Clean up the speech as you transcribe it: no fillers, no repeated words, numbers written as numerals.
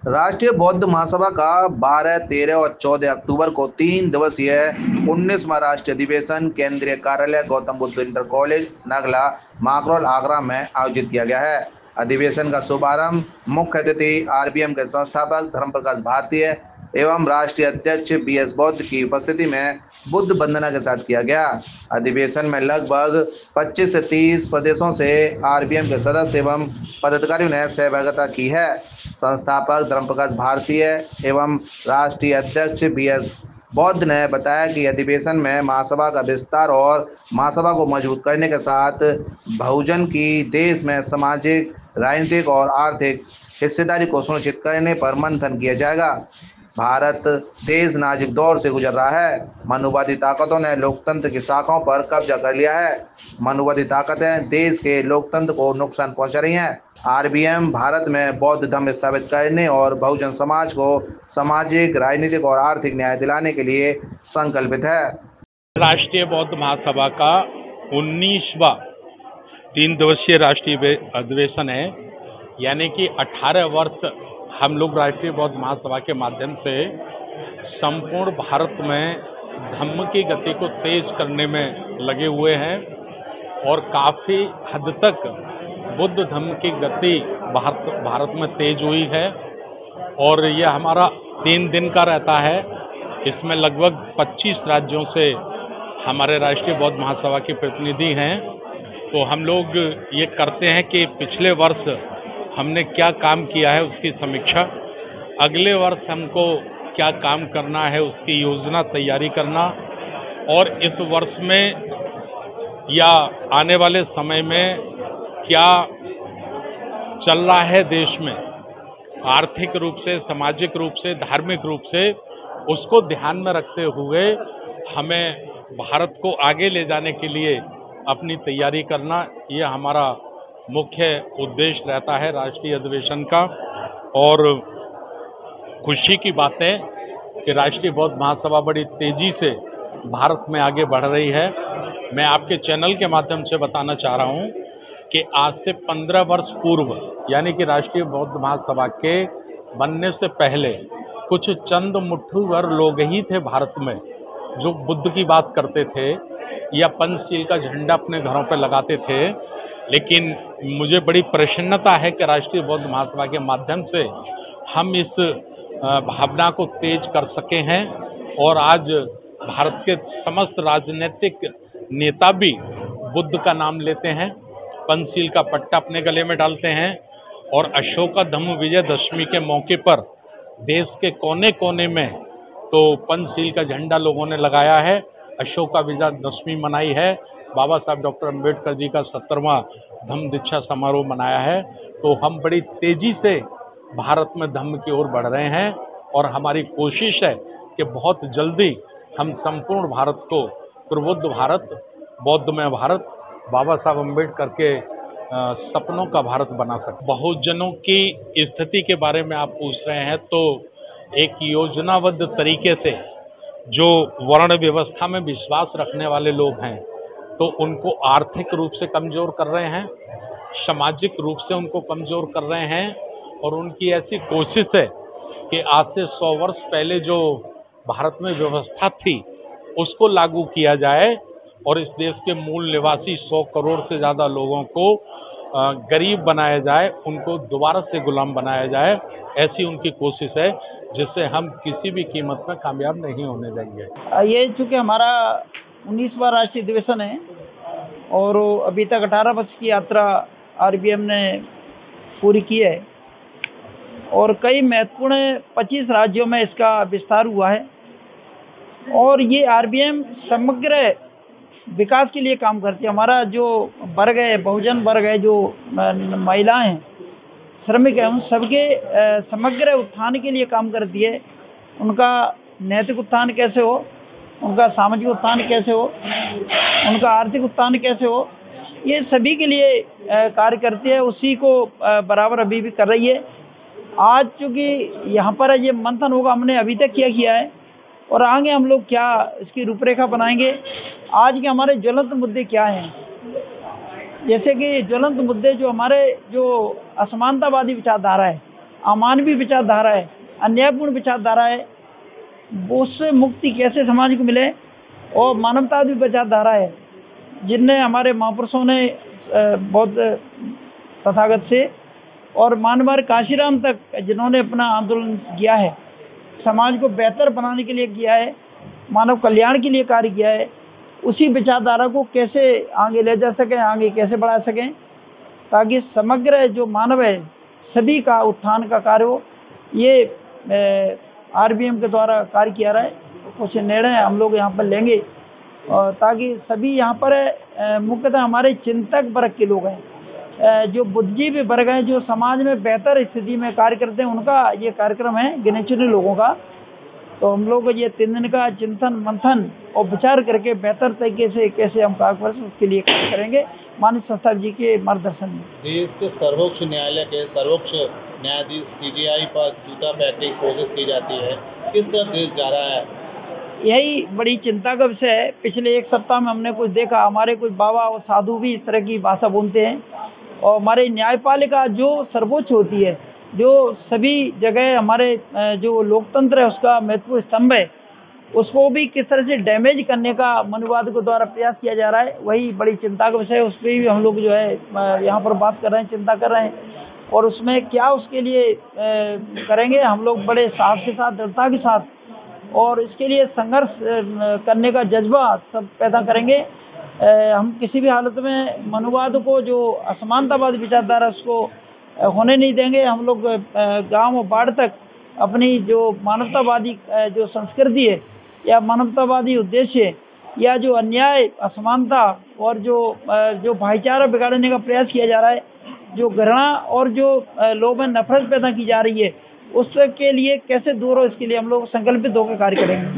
राष्ट्रीय बौद्ध महासभा का 12, 13 और 14 अक्टूबर को 3 दिवसीय 19वां राष्ट्रीय अधिवेशन केंद्रीय कार्यालय गौतम बुद्ध इंटर कॉलेज नगला माकरोल आगरा में आयोजित किया गया है। अधिवेशन का शुभारंभ मुख्य अतिथि आरबीएम के संस्थापक धर्म प्रकाश भारती एवं राष्ट्रीय अध्यक्ष बीएस बौद्ध की उपस्थिति में बुद्ध वंदना के साथ किया गया। अधिवेशन में लगभग 25 से 30 प्रदेशों से आरबीएम के सदस्य एवं पदाधिकारियों ने सहभागिता की है। संस्थापक धर्म प्रकाश भारती एवं राष्ट्रीय अध्यक्ष बीएस बौद्ध ने बताया कि अधिवेशन में महासभा का विस्तार और महासभा को मजबूत करने के साथ बहुजन की देश में सामाजिक, राजनीतिक और आर्थिक हिस्सेदारी को सुनिश्चित करने पर मंथन किया जाएगा। भारत देश नाजुक दौर से गुजर रहा है। मनुवादी ताकतों ने लोकतंत्र की शाखाओं पर कब्जा कर लिया है। मनुवादी ताकतें देश के लोकतंत्र को नुकसान पहुंचा रही हैं। आरबीएम भारत में बौद्ध धर्म स्थापित करने और बहुजन समाज को सामाजिक, राजनीतिक और आर्थिक न्याय दिलाने के लिए संकल्पित है। राष्ट्रीय बौद्ध महासभा का 19वां 3 दिवसीय राष्ट्रीय अधिवेशन है, यानी कि 18 वर्ष हम लोग राष्ट्रीय बौद्ध महासभा के माध्यम से संपूर्ण भारत में धम्म की गति को तेज करने में लगे हुए हैं और काफ़ी हद तक बुद्ध धम्म की गति भारत में तेज हुई है। और ये हमारा 3 दिन का रहता है। इसमें लगभग 25 राज्यों से हमारे राष्ट्रीय बौद्ध महासभा के प्रतिनिधि हैं। तो हम लोग ये करते हैं कि पिछले वर्ष हमने क्या काम किया है उसकी समीक्षा, अगले वर्ष हमको क्या काम करना है उसकी योजना तैयारी करना, और इस वर्ष में या आने वाले समय में क्या चल रहा है देश में आर्थिक रूप से, सामाजिक रूप से, धार्मिक रूप से, उसको ध्यान में रखते हुए हमें भारत को आगे ले जाने के लिए अपनी तैयारी करना, ये हमारा मुख्य उद्देश्य रहता है राष्ट्रीय अधिवेशन का। और खुशी की बात है कि राष्ट्रीय बौद्ध महासभा बड़ी तेजी से भारत में आगे बढ़ रही है। मैं आपके चैनल के माध्यम से बताना चाह रहा हूं कि आज से 15 वर्ष पूर्व, यानी कि राष्ट्रीय बौद्ध महासभा के बनने से पहले कुछ चंद मुट्ठी भर लोग ही थे भारत में जो बुद्ध की बात करते थे या पंचशील का झंडा अपने घरों पर लगाते थे। लेकिन मुझे बड़ी प्रसन्नता है कि राष्ट्रीय बौद्ध महासभा के माध्यम से हम इस भावना को तेज कर सके हैं और आज भारत के समस्त राजनीतिक नेता भी बुद्ध का नाम लेते हैं, पंचशील का पट्टा अपने गले में डालते हैं और अशोका धम्म विजयदशमी के मौके पर देश के कोने कोने में तो पंचशील का झंडा लोगों ने लगाया है, अशोका विजयदशमी मनाई है, बाबा साहब डॉक्टर अम्बेडकर जी का 70वां धम्म दीक्षा समारोह मनाया है। तो हम बड़ी तेजी से भारत में धम्म की ओर बढ़ रहे हैं और हमारी कोशिश है कि बहुत जल्दी हम संपूर्ण भारत को प्रबुद्ध भारत, बौद्धमय भारत, बाबा साहब अम्बेडकर के सपनों का भारत बना सकें। बहुजनों की स्थिति के बारे में आप पूछ रहे हैं, तो एक योजनाबद्ध तरीके से जो वर्ण व्यवस्था में विश्वास रखने वाले लोग हैं तो उनको आर्थिक रूप से कमज़ोर कर रहे हैं, सामाजिक रूप से उनको कमज़ोर कर रहे हैं, और उनकी ऐसी कोशिश है कि आज से 100 वर्ष पहले जो भारत में व्यवस्था थी उसको लागू किया जाए और इस देश के मूल निवासी 100 करोड़ से ज़्यादा लोगों को गरीब बनाया जाए, उनको दोबारा से गुलाम बनाया जाए। ऐसी उनकी कोशिश है जिससे हम किसी भी कीमत में कामयाब नहीं होने देंगे। ये चूँकि हमारा 19वां राष्ट्रीय अधिवेशन है और अभी तक 18 वर्ष की यात्रा आरबीएम ने पूरी की है और कई महत्वपूर्ण 25 राज्यों में इसका विस्तार हुआ है। और ये आरबीएम समग्र विकास के लिए काम करती है। हमारा जो वर्ग है, बहुजन वर्ग है, जो महिलाएं हैं, श्रमिक हैं, उन सबके समग्र उत्थान के लिए काम करती है। उनका नैतिक उत्थान कैसे हो, उनका सामाजिक उत्थान कैसे हो, उनका आर्थिक उत्थान कैसे हो, ये सभी के लिए कार्य करती है। उसी को बराबर अभी भी कर रही है। आज चूँकि यहाँ पर ये मंथन होगा, हमने अभी तक किया है और आगे हम लोग क्या इसकी रूपरेखा बनाएंगे। आज के हमारे ज्वलंत मुद्दे क्या हैं, जैसे कि ज्वलंत मुद्दे जो हमारे जो असमानतावादी विचारधारा है, अमानवीय विचारधारा है, अन्यायपूर्ण विचारधारा है, उससे मुक्ति कैसे समाज को मिले, और मानवतावादी विचारधारा है जिनने हमारे महापुरुषों ने बौद्ध तथागत से और मानवर काशीराम तक जिन्होंने अपना आंदोलन किया है, समाज को बेहतर बनाने के लिए किया है, मानव कल्याण के लिए कार्य किया है, उसी विचारधारा को कैसे आगे ले जा सकें, आगे कैसे बढ़ा सकें, ताकि समग्र जो मानव है सभी का उत्थान का कार्य हो। ये आरबीएम के द्वारा कार्य किया रहा है। कुछ निर्णय हम लोग यहाँ पर लेंगे और ताकि सभी यहाँ पर मुख्यतः हमारे चिंतक वर्ग के लोग हैं, जो बुद्धिजीवी वर्ग हैं, जो समाज में बेहतर स्थिति में कार्य करते हैं, उनका ये कार्यक्रम है, गिने चुने लोगों का। तो हम लोग ये 3 दिन का चिंतन मंथन और विचार करके बेहतर तरीके से कैसे हम कार्य कर उसके लिए कार्य करेंगे माननीय संस्था जी के मार्गदर्शन में। देश के सर्वोच्च न्यायालय के सर्वोच्च न्यायाधीश सीजेआई पर जूता फेंकने की कोशिश की जाती है, किस तरफ देश जा रहा है? यही बड़ी चिंता का विषय है। पिछले 1 सप्ताह में हमने कुछ देखा, हमारे कुछ बाबा और साधु भी इस तरह की भाषा बोलते हैं, और हमारी न्यायपालिका जो सर्वोच्च होती है, जो सभी जगह हमारे जो लोकतंत्र है उसका महत्वपूर्ण स्तंभ है, उसको भी किस तरह से डैमेज करने का मनुवाद के द्वारा प्रयास किया जा रहा है, वही बड़ी चिंता का विषय है। उस पर भी हम लोग जो है यहाँ पर बात कर रहे हैं, चिंता कर रहे हैं, और उसमें क्या उसके लिए करेंगे हम लोग बड़े साहस के साथ, दृढ़ता के साथ, और इसके लिए संघर्ष करने का जज्बा सब पैदा करेंगे। हम किसी भी हालत में मनुवाद को, जो असमानतावादी विचारधारा, उसको होने नहीं देंगे। हम लोग गांव और बाढ़ तक अपनी जो मानवतावादी जो संस्कृति है या मानवतावादी उद्देश्य है, या जो अन्याय, असमानता और जो भाईचारा बिगाड़ने का प्रयास किया जा रहा है, जो घृणा और जो लोगों में नफरत पैदा की जा रही है, उसके लिए कैसे दूर हो, इसके लिए हम लोग संकल्पित होकर कार्य करेंगे।